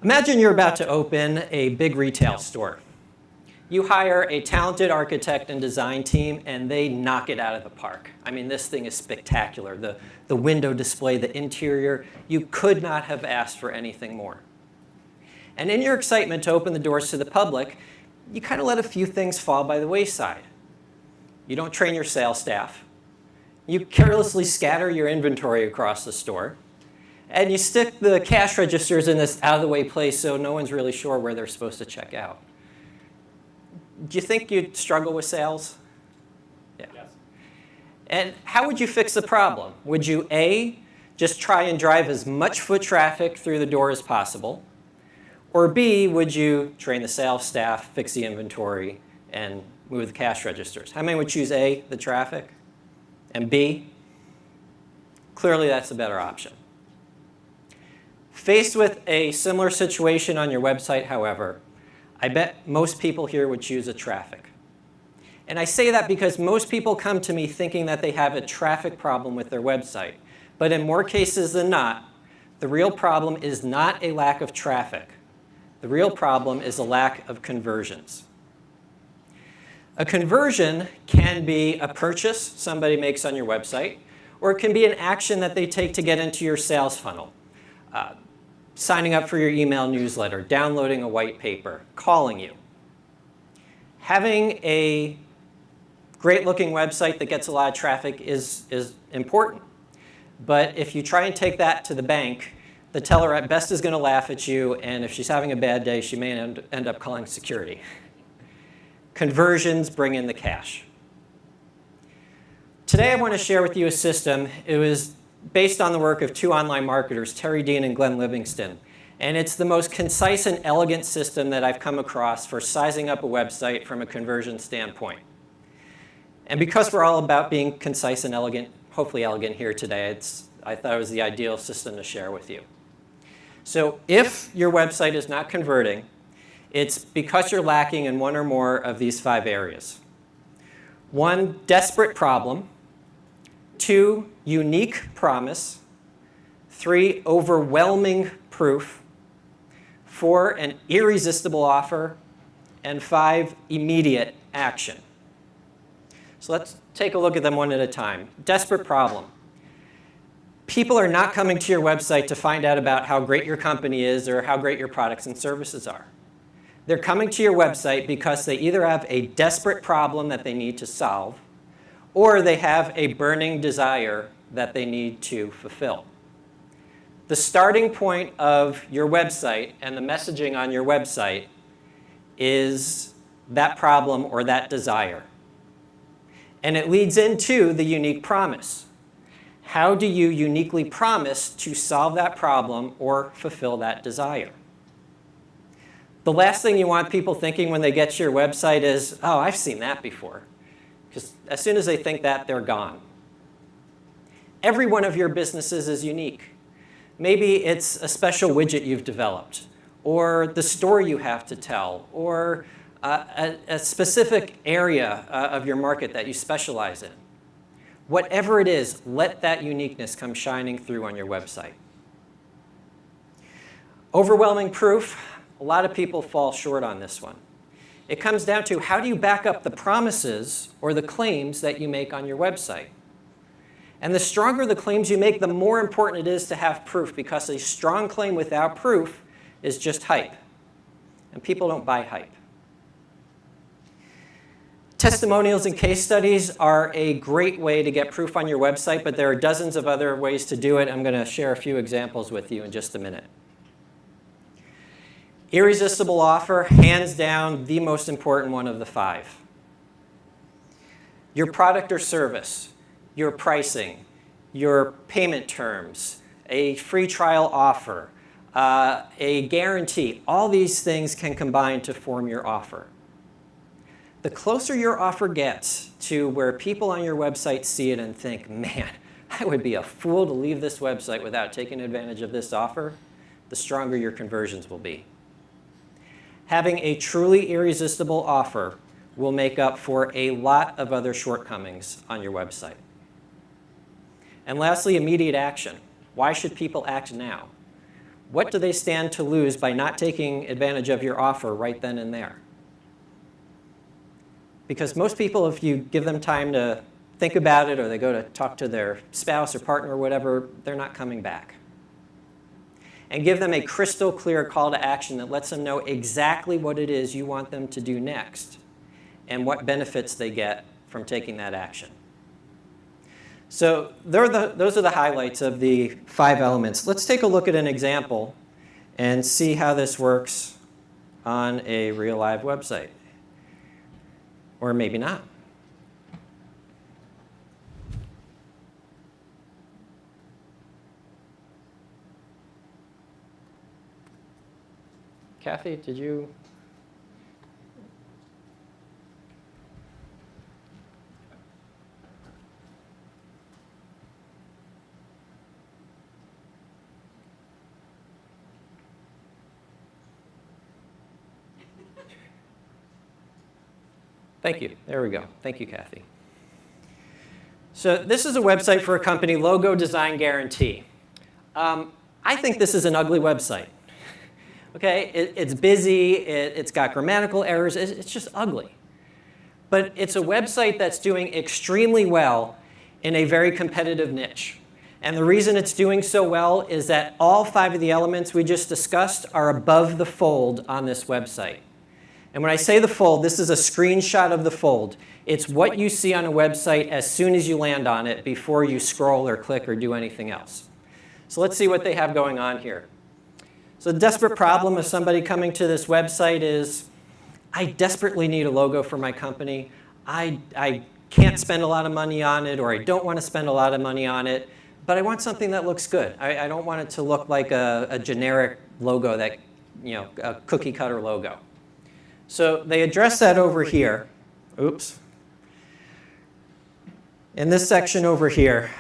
Imagine you're about to open a big retail store. You hire a talented architect and design team, and they knock it out of the park. I mean, this thing is spectacular. The window display, the interior, you could not have asked for anything more. And in your excitement to open the doors to the public, you kind of let a few things fall by the wayside. You don't train your sales staff. You carelessly scatter your inventory across the store. And you stick the cash registers in this out-of-the-way place so no one's really sure where they're supposed to check out. Do you think you'd struggle with sales? Yeah. Yes. And how would you fix the problem? Would you, A, just try and drive as much foot traffic through the door as possible? Or B, would you train the sales staff, fix the inventory, and move the cash registers? How many would choose A, the traffic, and B? Clearly, that's the better option. Faced with a similar situation on your website, however, I bet most people here would choose a traffic. And I say that because most people come to me thinking that they have a traffic problem with their website. But in more cases than not, the real problem is not a lack of traffic. The real problem is a lack of conversions. A conversion can be a purchase somebody makes on your website, or it can be an action that they take to get into your sales funnel. Signing up for your email newsletter, downloading a white paper, calling you. Having a great-looking website that gets a lot of traffic is important. But if you try and take that to the bank, the teller at best is going to laugh at you, and if she's having a bad day, she may end up calling security. Conversions bring in the cash. Today I want to share with you a system. It was based on the work of two online marketers, Terry Dean and Glenn Livingston. And it's the most concise and elegant system that I've come across for sizing up a website from a conversion standpoint. And because we're all about being concise and elegant, hopefully elegant here today, I thought it was the ideal system to share with you. So if your website is not converting, it's because you're lacking in one or more of these 5 areas. 1, desperate problem. 2, unique promise. 3, overwhelming proof. 4, an irresistible offer. And 5, immediate action. So let's take a look at them one at a time. Desperate problem. People are not coming to your website to find out about how great your company is or how great your products and services are. They're coming to your website because they either have a desperate problem that they need to solve, or they have a burning desire that they need to fulfill. The starting point of your website and the messaging on your website is that problem or that desire. And it leads into the unique promise. How do you uniquely promise to solve that problem or fulfill that desire? The last thing you want people thinking when they get to your website is, oh, I've seen that before. Because as soon as they think that, they're gone. Every one of your businesses is unique. Maybe it's a special widget you've developed, or the story you have to tell, or a specific area of your market that you specialize in. Whatever it is, let that uniqueness come shining through on your website. Overwhelming proof. A lot of people fall short on this one. It comes down to how do you back up the promises or the claims that you make on your website. And the stronger the claims you make, the more important it is to have proof, because a strong claim without proof is just hype. And people don't buy hype. Testimonials and case studies are a great way to get proof on your website, but there are dozens of other ways to do it. I'm going to share a few examples with you in just a minute. Irresistible offer, hands down, the most important one of the 5. Your product or service, your pricing, your payment terms, a free trial offer, a guarantee, all these things can combine to form your offer. The closer your offer gets to where people on your website see it and think, man, I would be a fool to leave this website without taking advantage of this offer, the stronger your conversions will be. Having a truly irresistible offer will make up for a lot of other shortcomings on your website. And lastly, immediate action. Why should people act now? What do they stand to lose by not taking advantage of your offer right then and there? Because most people, if you give them time to think about it, or they go to talk to their spouse or partner or whatever, they're not coming back. And give them a crystal clear call to action that lets them know exactly what it is you want them to do next and what benefits they get from taking that action. So those are the highlights of the 5 elements. Let's take a look at an example and see how this works on a real live website. Or maybe not. Kathy, did you? Thank you. There we go. Thank you, Kathy. So this is a website for a company, Logo Design Guarantee. I think this is an ugly website. Okay, it's busy, it's got grammatical errors, it's just ugly. But it's a website that's doing extremely well in a very competitive niche. And the reason it's doing so well is that all 5 of the elements we just discussed are above the fold on this website. And when I say the fold, this is a screenshot of the fold. It's what you see on a website as soon as you land on it before you scroll or click or do anything else. So let's see what they have going on here. So the desperate problem of somebody coming to this website is, I desperately need a logo for my company. I can't spend a lot of money on it, or I don't want to spend a lot of money on it, but I want something that looks good. I don't want it to look like a generic logo, that, a cookie cutter logo. So they address that over here. Oops. In this section over here,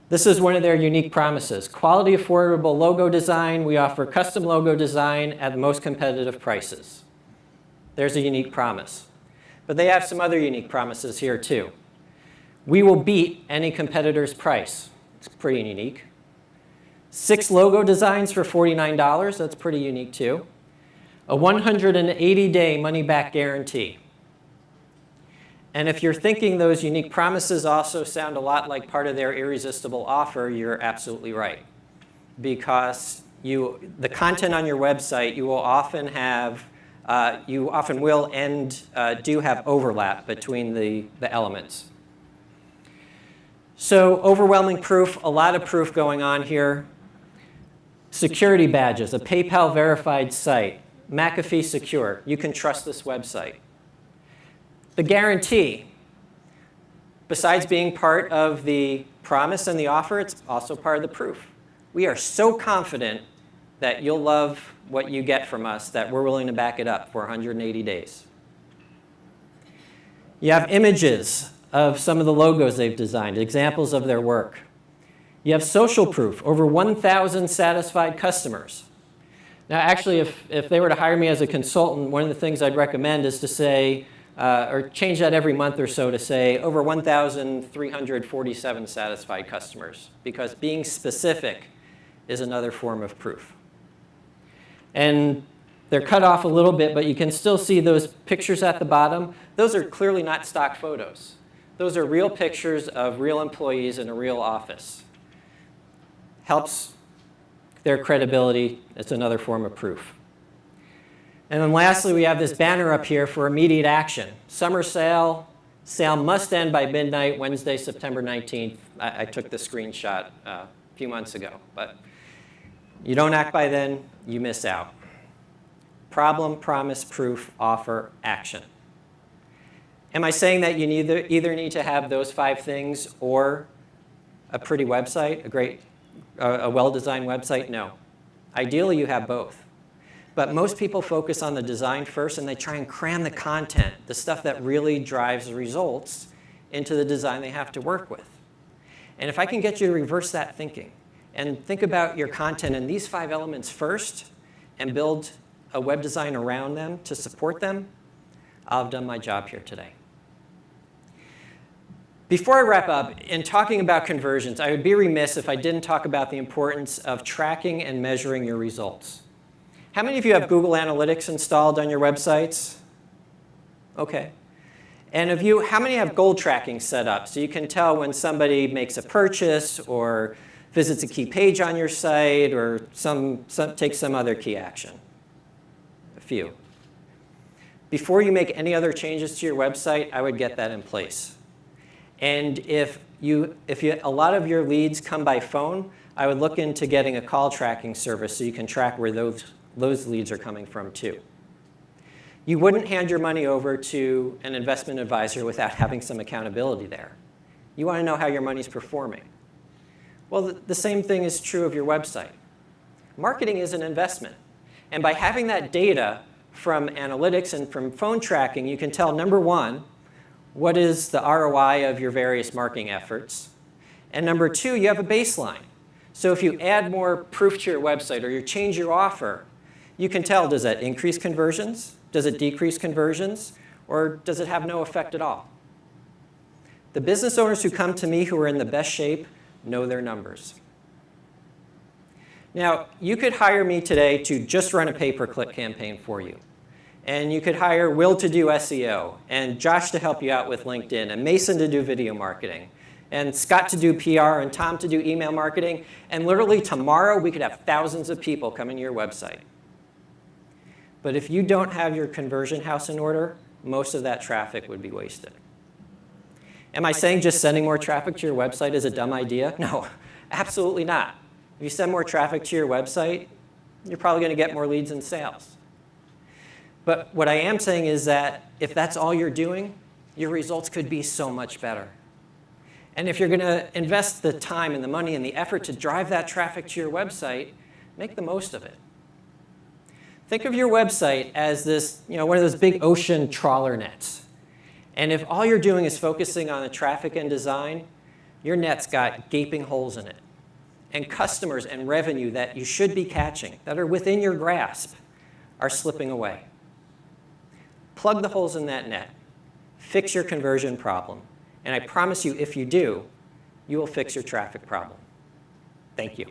this is one of their unique promises. Quality, affordable logo design. We offer custom logo design at the most competitive prices. There's a unique promise. But they have some other unique promises here too. We will beat any competitor's price. It's pretty unique. 6 logo designs for $49. That's pretty unique too. A 180-day money-back guarantee. And if you're thinking those unique promises also sound a lot like part of their irresistible offer, you're absolutely right. Because the content on your website, you often will and do have overlap between the elements. So overwhelming proof, a lot of proof going on here. Security badges, a PayPal verified site. McAfee Secure. You can trust this website. The guarantee, besides being part of the promise and the offer, it's also part of the proof. We are so confident that you'll love what you get from us that we're willing to back it up for 180 days. You have images of some of the logos they've designed, examples of their work. You have social proof, over 1,000 satisfied customers. Now, actually, if they were to hire me as a consultant, one of the things I'd recommend is to say, or change that every month or so to say, over 1,347 satisfied customers, because being specific is another form of proof. And they're cut off a little bit, but you can still see those pictures at the bottom. Those are clearly not stock photos. Those are real pictures of real employees in a real office. Helps their credibility. It's another form of proof. And then lastly, we have this banner up here for immediate action. Summer sale. Sale must end by midnight, Wednesday, September 19th. I took the screenshot a few months ago. But you don't act by then, you miss out. Problem, promise, proof, offer, action. Am I saying that you either need to have those 5 things or a pretty website, a well-designed website? No. Ideally, you have both. But most people focus on the design first, and they try and cram the content, the stuff that really drives the results, into the design they have to work with. And if I can get you to reverse that thinking and think about your content in these 5 elements first and build a web design around them to support them, I'll have done my job here today. Before I wrap up, in talking about conversions, I would be remiss if I didn't talk about the importance of tracking and measuring your results. How many of you have Google Analytics installed on your websites? Okay. And of you, how many have goal tracking set up so you can tell when somebody makes a purchase or visits a key page on your site or takes some other key action? A few. Before you make any other changes to your website, I would get that in place. And if a lot of your leads come by phone, I would look into getting a call tracking service so you can track where those leads are coming from too. You wouldn't hand your money over to an investment advisor without having some accountability there. You want to know how your money's performing. Well, the same thing is true of your website. Marketing is an investment. And by having that data from analytics and from phone tracking, you can tell, number one, what is the ROI of your various marketing efforts? And number two, you have a baseline. So if you add more proof to your website or you change your offer, you can tell, does that increase conversions? Does it decrease conversions? Or does it have no effect at all? The business owners who come to me who are in the best shape know their numbers. Now, you could hire me today to just run a pay-per-click campaign for you. And you could hire Will to do SEO, and Josh to help you out with LinkedIn, and Mason to do video marketing, and Scott to do PR, and Tom to do email marketing. And literally tomorrow, we could have thousands of people coming to your website. But if you don't have your conversion house in order, most of that traffic would be wasted. Am I saying just sending more traffic to your website is a dumb idea? No, absolutely not. If you send more traffic to your website, you're probably going to get more leads and sales. But what I am saying is that if that's all you're doing, your results could be so much better. And if you're going to invest the time and the money and the effort to drive that traffic to your website, make the most of it. Think of your website as this, one of those big ocean trawler nets. And if all you're doing is focusing on the traffic and design, your net's got gaping holes in it. And customers and revenue that you should be catching, that are within your grasp, are slipping away. Plug the holes in that net. Fix your conversion problem. And I promise you, if you do, you will fix your traffic problem. Thank you.